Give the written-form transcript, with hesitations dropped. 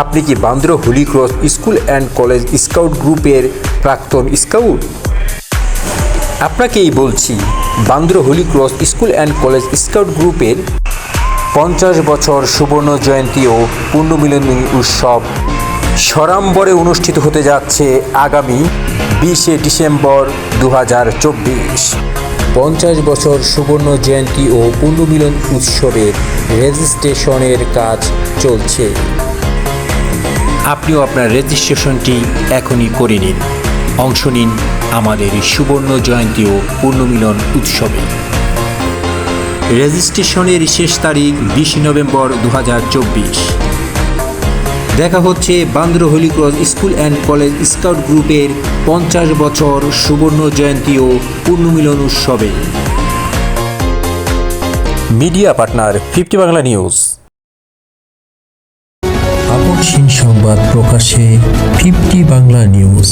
আপনি কি Bandra Holi cross school and college scout গ্রুপের প্রাক্তন স্কাউট? আপনাকেই বলছি, Bandra Holi cross school and college scout গ্রুপের 50 বছর সুবর্ণ জয়ন্তী ও পুণ্যমিলনী উৎসব সড়াম্বরে অনুষ্ঠিত হতে যাচ্ছে আগামী 20শে ডিসেম্বর 2024। 50 বছর সুবর্ণ জয়ন্তী ও পুণ্যমিলন উৎসবের রেজিস্ট্রেশনের কাজ চলছে। আপনিও আপনার রেজিস্ট্রেশনটি এখনই করে নিন। অংশ নিন আমাদের সুবর্ণ জয়ন্তী ও পুণ্যমিলন উৎসবে। রেজিস্ট্রেশনের শেষ তারিখ 20 নভেম্বর 2024। দেখা হচ্ছে Bandra Holi cross school and college scout গ্রুপের 50 বছর সুবর্ণ জয়ন্তী ও পুণ্যমিলন উৎসবে। Media partner 50 Bangla news. আপসহীন সংবাদ প্রকাশে 50 বাংলা নিউজ।